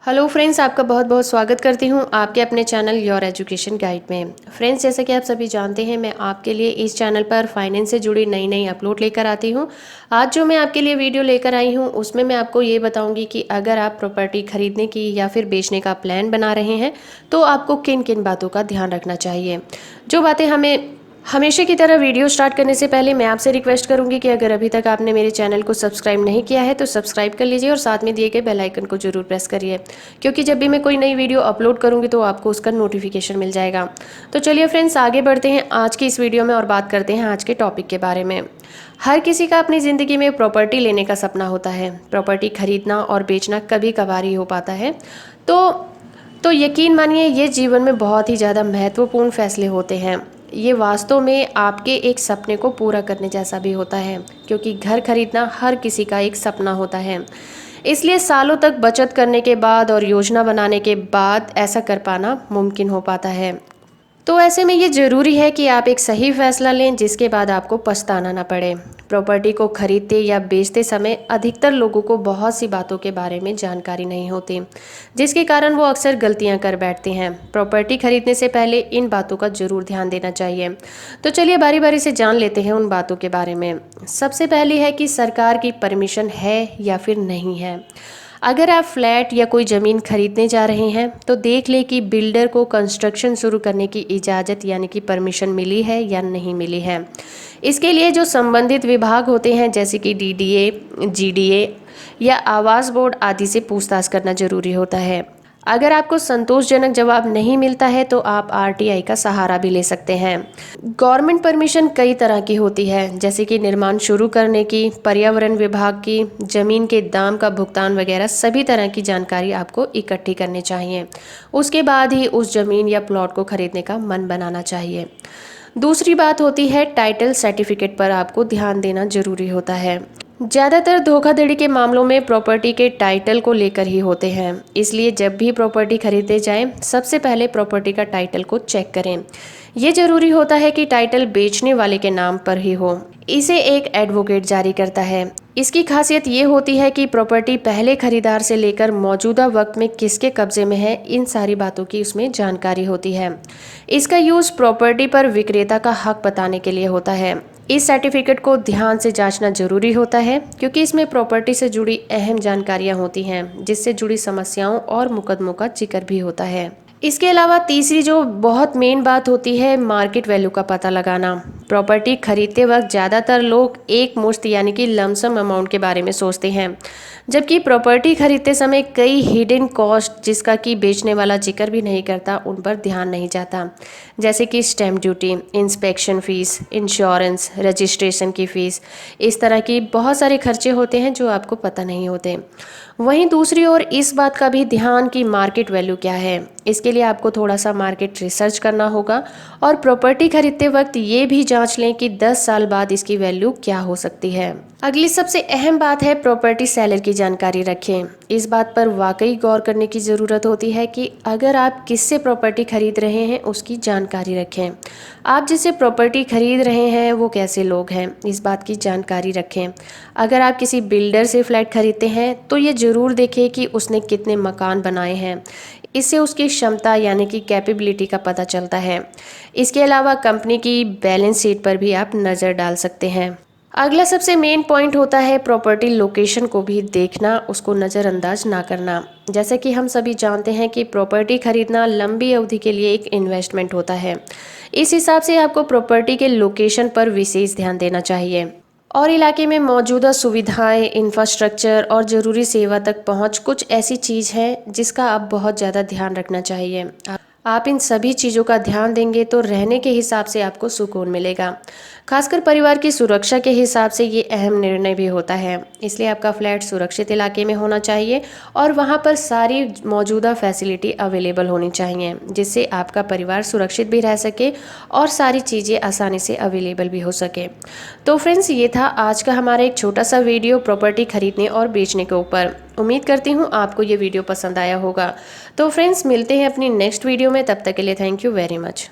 Hello friends, आपका बहुत बहुत स्वागत करती हूँ आपके अपने चैनल योर एजुकेशन गाइड में। फ्रेंड्स, जैसा कि आप सभी जानते हैं, मैं आपके लिए इस चैनल पर फाइनेंस से जुड़ी नई नई अपलोड लेकर आती हूँ। आज जो मैं आपके लिए वीडियो लेकर आई हूँ उसमें मैं आपको ये बताऊँगी कि अगर आप प्रॉपर्टी खरीदने की या फिर बेचने का प्लान बना रहे हैं तो आपको किन किन बातों का ध्यान रखना चाहिए। जो बातें हमें हमेशा की तरह वीडियो स्टार्ट करने से पहले मैं आपसे रिक्वेस्ट करूंगी कि अगर अभी तक आपने मेरे चैनल को सब्सक्राइब नहीं किया है तो सब्सक्राइब कर लीजिए और साथ में दिए गए बेल आइकन को जरूर प्रेस करिए, क्योंकि जब भी मैं कोई नई वीडियो अपलोड करूंगी तो आपको उसका नोटिफिकेशन मिल जाएगा। तो चलिए फ्रेंड्स, आगे बढ़ते हैं आज की इस वीडियो में और बात करते हैं आज के टॉपिक के बारे में। हर किसी का अपनी ज़िंदगी में प्रॉपर्टी लेने का सपना होता है। प्रॉपर्टी खरीदना और बेचना कभी कभार ही हो पाता है। तो यकीन मानिए, ये जीवन में बहुत ही ज़्यादा महत्वपूर्ण फैसले होते हैं। ये वास्तव में आपके एक सपने को पूरा करने जैसा भी होता है, क्योंकि घर खरीदना हर किसी का एक सपना होता है। इसलिए सालों तक बचत करने के बाद और योजना बनाने के बाद ऐसा कर पाना मुमकिन हो पाता है। तो ऐसे में ये ज़रूरी है कि आप एक सही फैसला लें जिसके बाद आपको पछताना ना पड़े। प्रॉपर्टी को खरीदते या बेचते समय अधिकतर लोगों को बहुत सी बातों के बारे में जानकारी नहीं होती, जिसके कारण वो अक्सर गलतियां कर बैठते हैं। प्रॉपर्टी खरीदने से पहले इन बातों का जरूर ध्यान देना चाहिए। तो चलिए बारी बारी से जान लेते हैं उन बातों के बारे में। सबसे पहली है कि सरकार की परमिशन है या फिर नहीं है। अगर आप फ्लैट या कोई ज़मीन खरीदने जा रहे हैं तो देख लें कि बिल्डर को कंस्ट्रक्शन शुरू करने की इजाज़त यानी कि परमिशन मिली है या नहीं मिली है। इसके लिए जो संबंधित विभाग होते हैं जैसे कि डीडीए, जीडीए या आवास बोर्ड आदि से पूछताछ करना जरूरी होता है। अगर आपको संतोषजनक जवाब नहीं मिलता है तो आप आरटीआई का सहारा भी ले सकते हैं। गवर्नमेंट परमिशन कई तरह की होती है, जैसे कि निर्माण शुरू करने की, पर्यावरण विभाग की, जमीन के दाम का भुगतान वगैरह सभी तरह की जानकारी आपको इकट्ठी करनी चाहिए। उसके बाद ही उस जमीन या प्लॉट को खरीदने का मन बनाना चाहिए। दूसरी बात होती है टाइटल सर्टिफिकेट पर आपको ध्यान देना जरूरी होता है। ज़्यादातर धोखाधड़ी के मामलों में प्रॉपर्टी के टाइटल को लेकर ही होते हैं। इसलिए जब भी प्रॉपर्टी खरीदे जाएं, सबसे पहले प्रॉपर्टी का टाइटल को चेक करें। ये जरूरी होता है कि टाइटल बेचने वाले के नाम पर ही हो। इसे एक एडवोकेट जारी करता है। इसकी खासियत ये होती है कि प्रॉपर्टी पहले खरीदार से लेकर मौजूदा वक्त में किसके कब्जे में है, इन सारी बातों की उसमें जानकारी होती है। इसका यूज़ प्रॉपर्टी पर विक्रेता का हक बताने के लिए होता है। इस सर्टिफिकेट को ध्यान से जांचना जरूरी होता है, क्योंकि इसमें प्रॉपर्टी से जुड़ी अहम जानकारियां होती हैं, जिससे जुड़ी समस्याओं और मुकदमों का जिक्र भी होता है। इसके अलावा तीसरी जो बहुत मेन बात होती है, मार्केट वैल्यू का पता लगाना। प्रॉपर्टी खरीदते वक्त ज़्यादातर लोग एक मुश्त यानी कि लमसम अमाउंट के बारे में सोचते हैं, जबकि प्रॉपर्टी खरीदते समय कई हिडन कॉस्ट जिसका कि बेचने वाला जिक्र भी नहीं करता, उन पर ध्यान नहीं जाता। जैसे कि stamp duty, inspection fees, insurance, registration की फ़ीस, इस तरह की बहुत सारे खर्चे होते हैं जो आपको पता नहीं होते। वहीं दूसरी ओर इस बात का भी ध्यान कि मार्केट वैल्यू क्या है। इसके लिए आपको थोड़ा सा मार्केट रिसर्च करना होगा और प्रॉपर्टी खरीदते वक्त ये भी जांच लें कि 10 साल बाद इसकी वैल्यू क्या हो सकती है। अगली सबसे अहम बात है प्रॉपर्टी सेलर की जानकारी रखें। इस बात पर वाकई गौर करने की ज़रूरत होती है कि अगर आप किससे प्रॉपर्टी खरीद रहे हैं उसकी जानकारी रखें। आप जिससे प्रॉपर्टी खरीद रहे हैं वो कैसे लोग हैं, इस बात की जानकारी रखें। अगर आप किसी बिल्डर से फ्लैट खरीदते हैं तो ये ज़रूर देखें कि उसने कितने मकान बनाए हैं। इससे उसकी क्षमता यानी कि कैपेबिलिटी का पता चलता है। इसके अलावा कंपनी की बैलेंस शीट पर भी आप नज़र डाल सकते हैं। अगला सबसे मेन पॉइंट होता है प्रॉपर्टी लोकेशन को भी देखना, उसको नज़रअंदाज ना करना। जैसे कि हम सभी जानते हैं कि प्रॉपर्टी खरीदना लंबी अवधि के लिए एक इन्वेस्टमेंट होता है। इस हिसाब से आपको प्रॉपर्टी के लोकेशन पर विशेष ध्यान देना चाहिए और इलाके में मौजूदा सुविधाएं, इंफ्रास्ट्रक्चर और ज़रूरी सेवा तक पहुंच कुछ ऐसी चीज़ है जिसका आप बहुत ज़्यादा ध्यान रखना चाहिए। आप इन सभी चीज़ों का ध्यान देंगे तो रहने के हिसाब से आपको सुकून मिलेगा। खासकर परिवार की सुरक्षा के हिसाब से ये अहम निर्णय भी होता है। इसलिए आपका फ्लैट सुरक्षित इलाके में होना चाहिए और वहाँ पर सारी मौजूदा फैसिलिटी अवेलेबल होनी चाहिए, जिससे आपका परिवार सुरक्षित भी रह सके और सारी चीज़ें आसानी से अवेलेबल भी हो सके। तो फ्रेंड्स, ये था आज का हमारा एक छोटा सा वीडियो प्रॉपर्टी खरीदने और बेचने के ऊपर। उम्मीद करती हूँ आपको ये वीडियो पसंद आया होगा। तो फ्रेंड्स, मिलते हैं अपनी नेक्स्ट वीडियो में। तब तक के लिए थैंक यू वेरी मच।